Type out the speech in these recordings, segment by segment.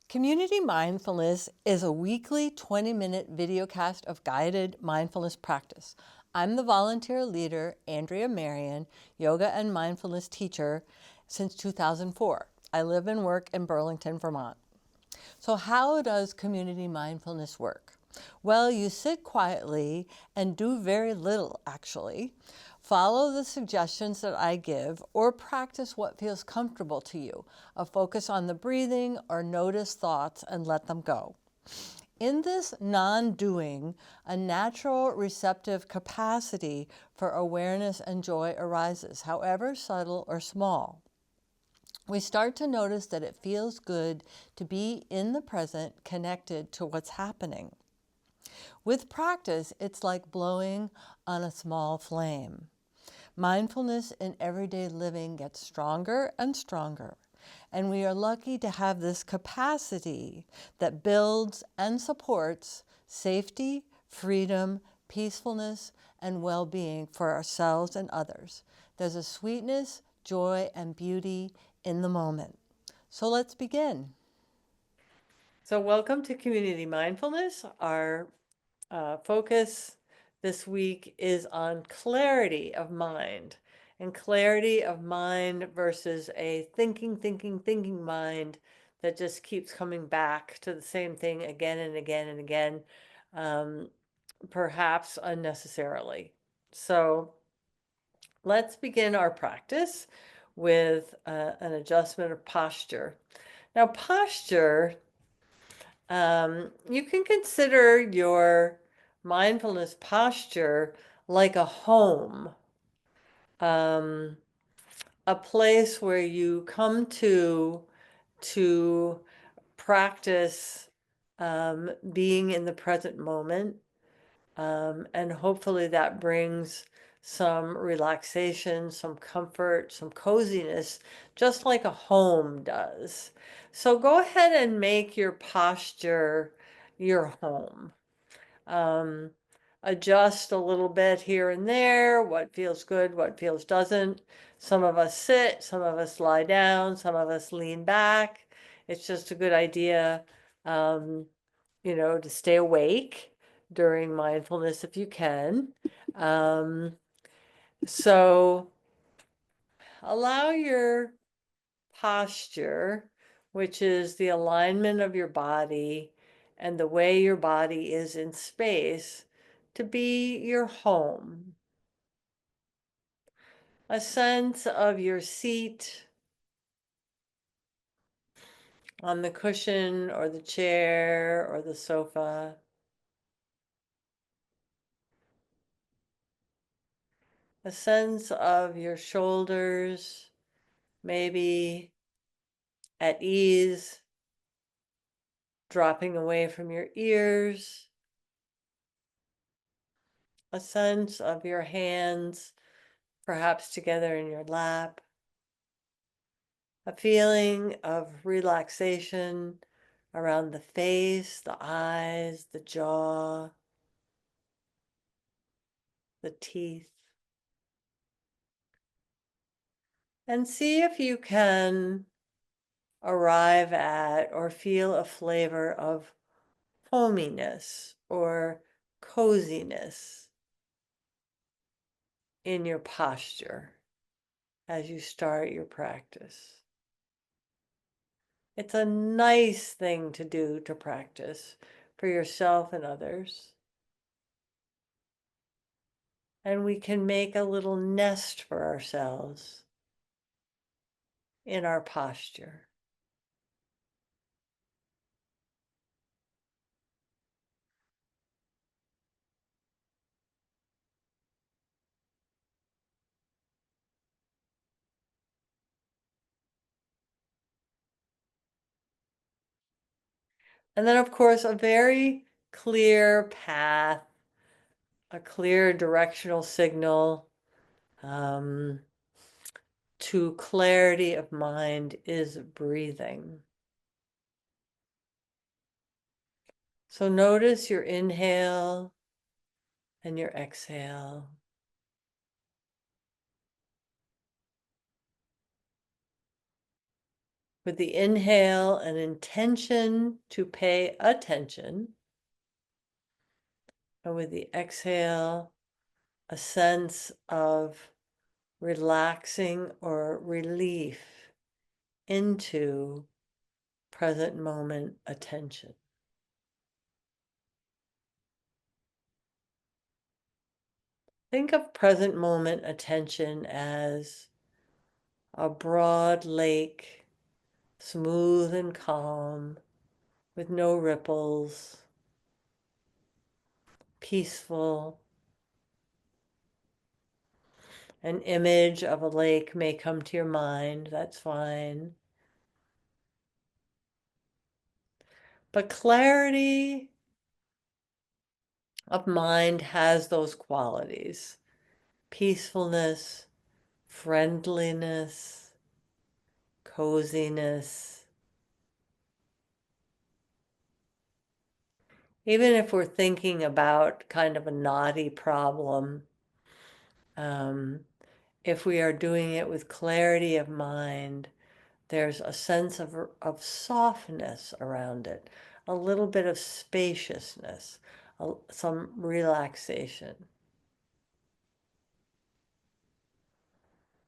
Community Mindfulness is a weekly 20-minute videocast of guided mindfulness practice. I'm the volunteer leader, Andrea Marion, yoga and mindfulness teacher since 2004. I live and work in Burlington, Vermont. So how does community mindfulness work? Well, you sit quietly and do very little, actually. Follow the suggestions that I give or practice what feels comfortable to you. A focus on the breathing or notice thoughts and let them go. In this non-doing, a natural receptive capacity for awareness and joy arises, however subtle or small. We start to notice that it feels good to be in the present, connected to what's happening. With practice, it's like blowing on a small flame. Mindfulness in everyday living gets stronger and stronger, and we are lucky to have this capacity that builds and supports safety, freedom, peacefulness, and well-being for ourselves and others. There's a sweetness, joy, and beauty in the moment. So let's begin. So welcome to Community Mindfulness. Our focus this week is on clarity of mind, and clarity of mind versus a thinking mind that just keeps coming back to the same thing again and again and again, perhaps unnecessarily. So let's begin our practice with an adjustment of posture. Now, posture, you can consider your mindfulness posture like a home, a place where you come to practice being in the present moment, and hopefully that brings some relaxation, some comfort, some coziness, just like a home does. So go ahead and make your posture your home. Adjust a little bit here and there, what feels good, what feels doesn't. Some of us sit, some of us lie down, some of us lean back. It's just a good idea, to stay awake during mindfulness if you can. So allow your posture, which is the alignment of your body and the way your body is in space, to be your home. A sense of your seat on the cushion or the chair or the sofa. A sense of your shoulders, maybe at ease, dropping away from your ears. A sense of your hands, perhaps together in your lap. A feeling of relaxation around the face, the eyes, the jaw, the teeth. And see if you can arrive at or feel a flavor of hominess or coziness in your posture as you start your practice. It's a nice thing to do to practice for yourself and others. And we can make a little nest for ourselves in our posture. And then, of course, a very clear path, a clear directional signal to clarity of mind is breathing. So notice your inhale and your exhale. With the inhale, an intention to pay attention. And with the exhale, a sense of relaxing or relief into present moment attention. Think of present moment attention as a broad lake, smooth and calm, with no ripples, peaceful. An image of a lake may come to your mind, that's fine. But clarity of mind has those qualities: peacefulness, friendliness, coziness. Even if we're thinking about kind of a knotty problem, if we are doing it with clarity of mind, there's a sense of softness around it, a little bit of spaciousness, some relaxation.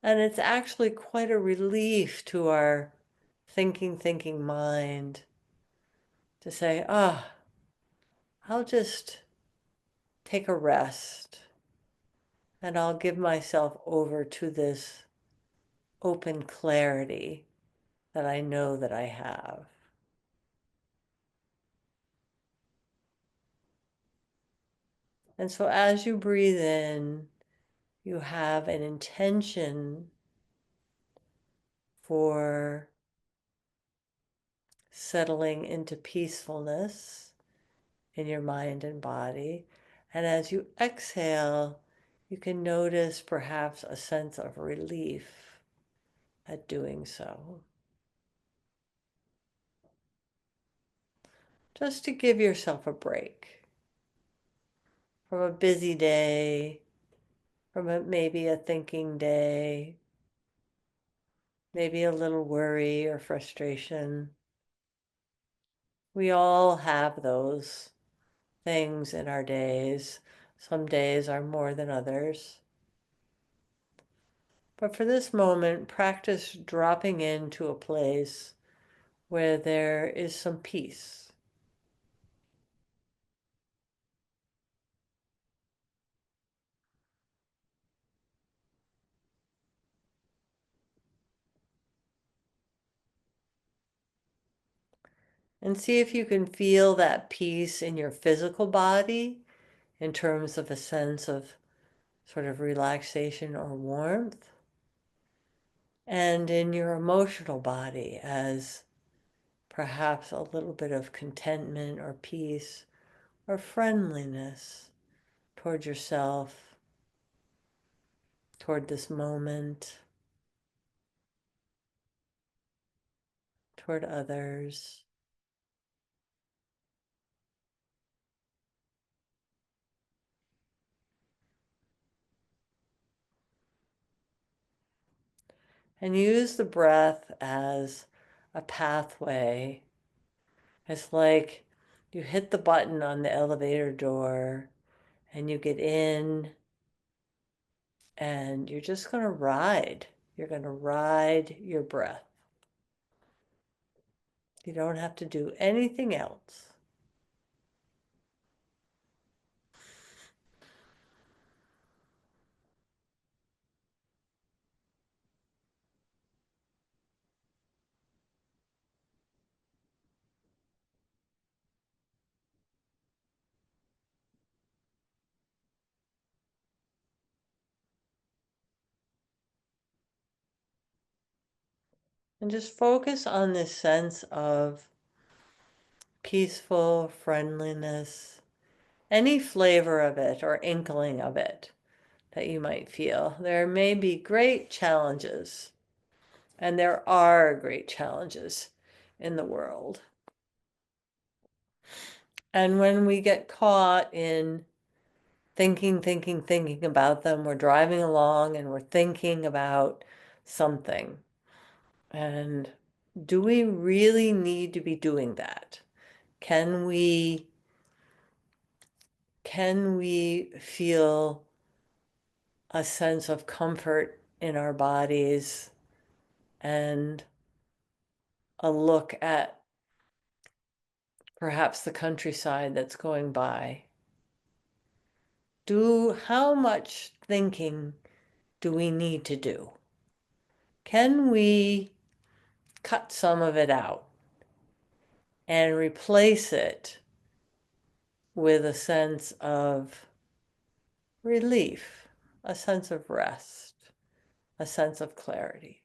And it's actually quite a relief to our thinking mind to say, I'll just take a rest and I'll give myself over to this open clarity that I know that I have. And so as you breathe in, you have an intention for settling into peacefulness in your mind and body. And as you exhale, you can notice perhaps a sense of relief at doing so. Just to give yourself a break from a busy day, from maybe a thinking day, maybe a little worry or frustration. We all have those things in our days. Some days are more than others. But for this moment, practice dropping into a place where there is some peace. And see if you can feel that peace in your physical body in terms of a sense of sort of relaxation or warmth, and in your emotional body as perhaps a little bit of contentment or peace or friendliness toward yourself, toward this moment, toward others. And use the breath as a pathway. It's like you hit the button on the elevator door and you get in and you're just going to ride. You're going to ride your breath. You don't have to do anything else. And just focus on this sense of peaceful friendliness, any flavor of it or inkling of it that you might feel. There may be great challenges, and there are great challenges in the world. And when we get caught in thinking about them, we're driving along and we're thinking about something. And do we really need to be doing that? Can we feel a sense of comfort in our bodies and a look at perhaps the countryside that's going by? How much thinking do we need to do? Can we cut some of it out and replace it with a sense of relief, a sense of rest, a sense of clarity?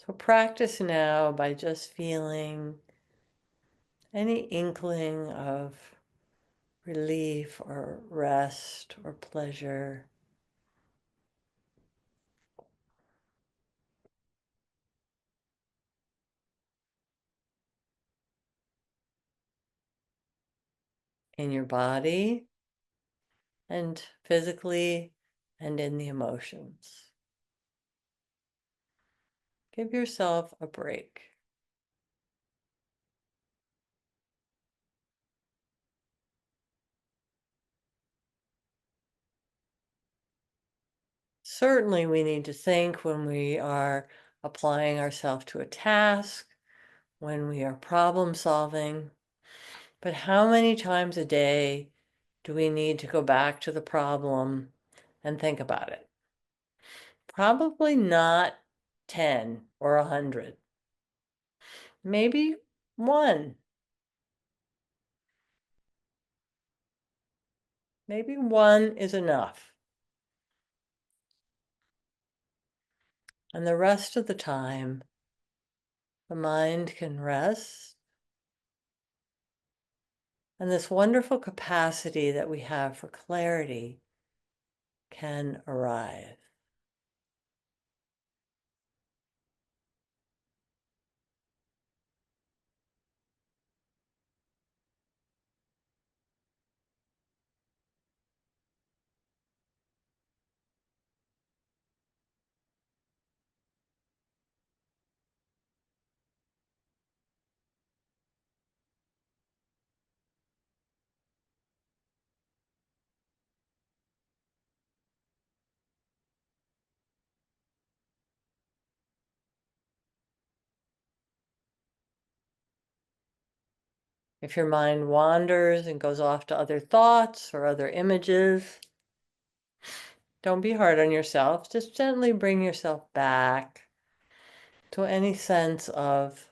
So practice now by just feeling any inkling of relief or rest or pleasure. In your body and physically and in the emotions. Give yourself a break. Certainly, we need to think when we are applying ourselves to a task, when we are problem solving. But how many times a day do we need to go back to the problem and think about it? Probably not 10 or 100. Maybe one. Maybe one is enough. And the rest of the time, the mind can rest. And this wonderful capacity that we have for clarity can arrive. If your mind wanders and goes off to other thoughts or other images, don't be hard on yourself. Just gently bring yourself back to any sense of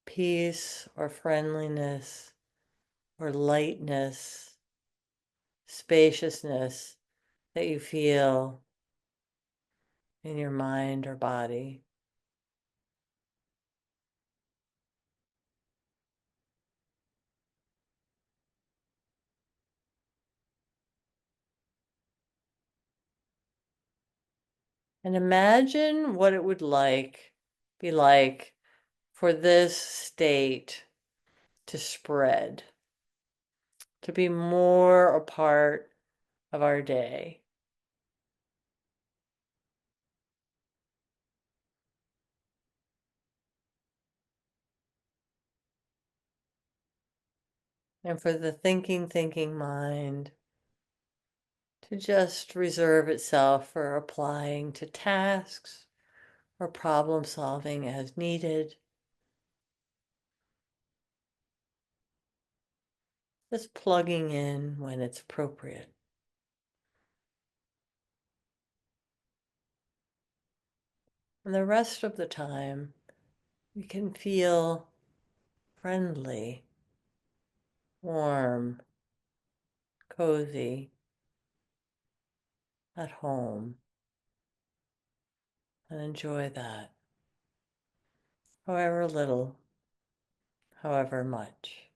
peace or friendliness or lightness, spaciousness that you feel in your mind or body. And imagine what it would be like for this state to spread, to be more a part of our day. And for the thinking mind to just reserve itself for applying to tasks or problem solving as needed. Just plugging in when it's appropriate. And the rest of the time, we can feel friendly, warm, cozy, at home, and enjoy that, however little, however much.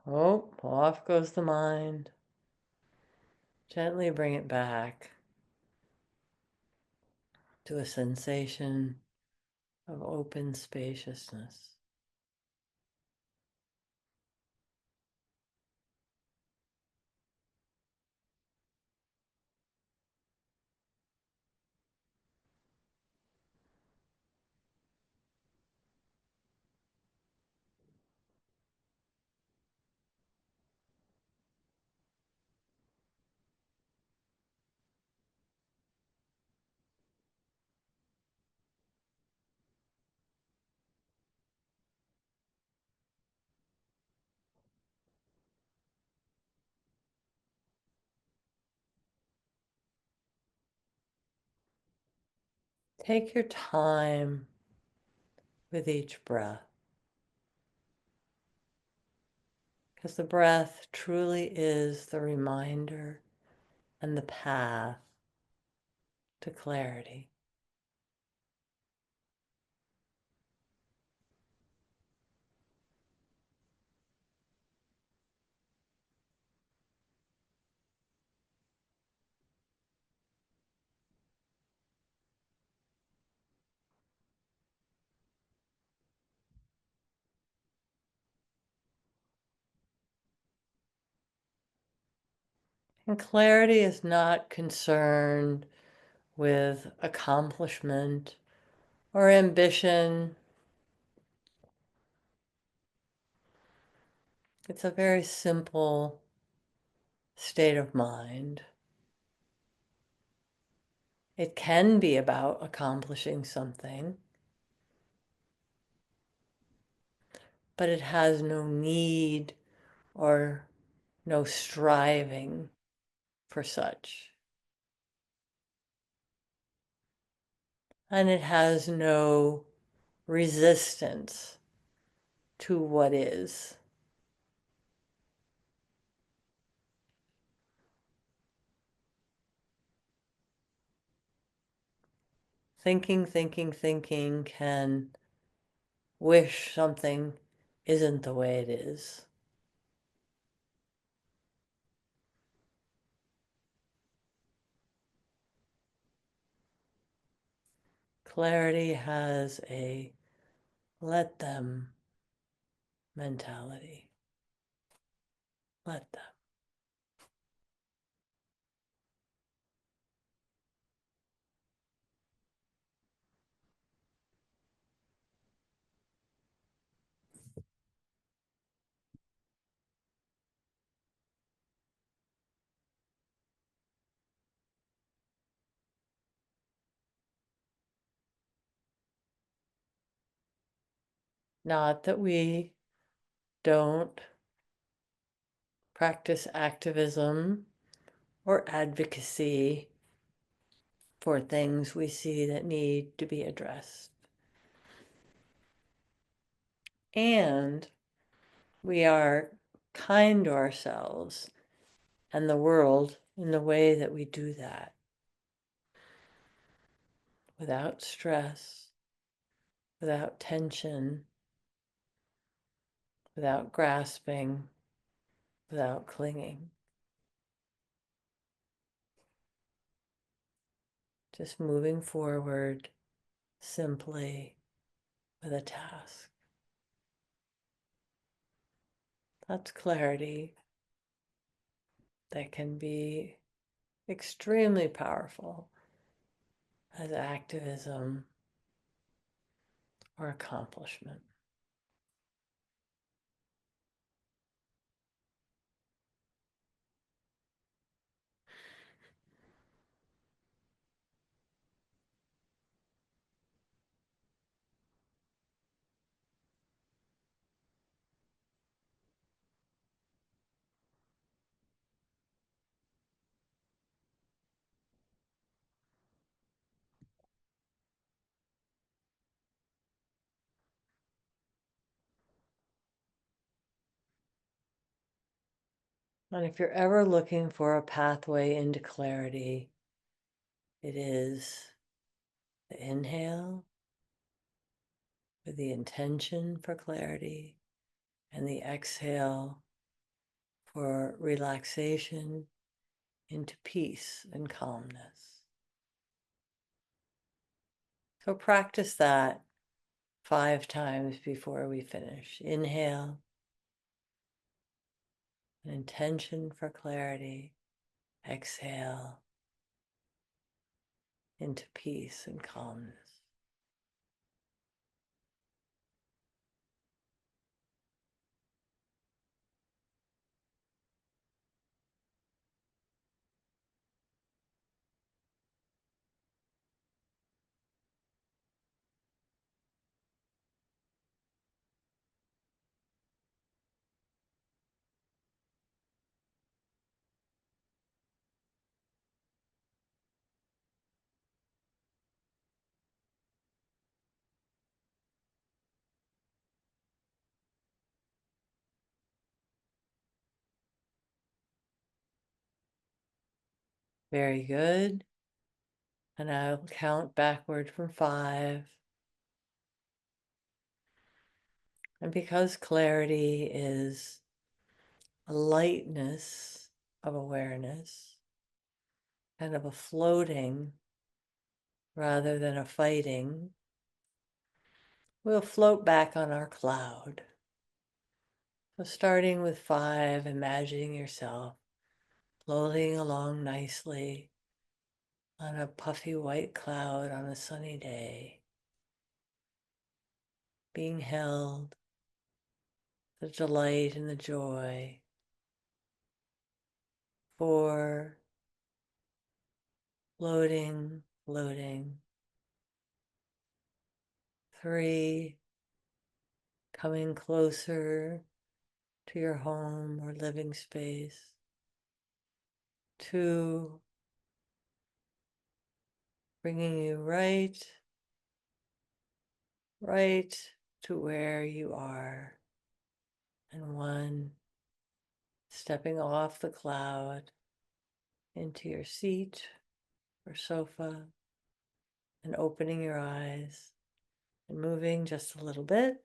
Oh, off goes the mind. Gently bring it back to a sensation of open spaciousness. Take your time with each breath, because the breath truly is the reminder and the path to clarity. And clarity is not concerned with accomplishment or ambition. It's a very simple state of mind. It can be about accomplishing something, but it has no need or no striving for such. And it has no resistance to what is. Thinking can wish something isn't the way it is. Clarity has a let them mentality. Let them. Not that we don't practice activism or advocacy for things we see that need to be addressed. And we are kind to ourselves and the world in the way that we do that, without stress, without tension, without grasping, without clinging. Just moving forward simply with a task. That's clarity that can be extremely powerful as activism or accomplishment. And if you're ever looking for a pathway into clarity, it is the inhale with the intention for clarity and the exhale for relaxation into peace and calmness. So practice that 5 times before we finish. Inhale, an intention for clarity. Exhale into peace and calmness. Very good. And I'll count backward from 5. And because clarity is a lightness of awareness, kind of a floating rather than a fighting, we'll float back on our cloud. So starting with 5, imagining yourself floating along nicely on a puffy white cloud on a sunny day, being held, the delight and the joy. 4, floating, floating. 3, coming closer to your home or living space. 2, bringing you right to where you are. And 1, stepping off the cloud into your seat or sofa and opening your eyes and moving just a little bit.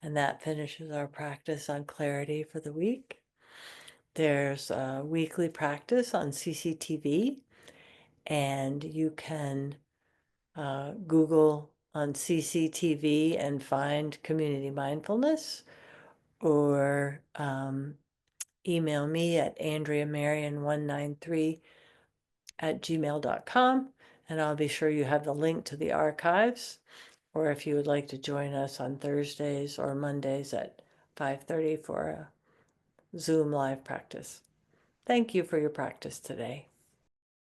And that finishes our practice on clarity for the week. There's a weekly practice on CCTV, and you can Google on CCTV and find Community Mindfulness, or email me at andreamarion193@gmail.com, and I'll be sure you have the link to the archives, or if you would like to join us on Thursdays or Mondays at 5:30 for a Zoom live practice. Thank you for your practice today.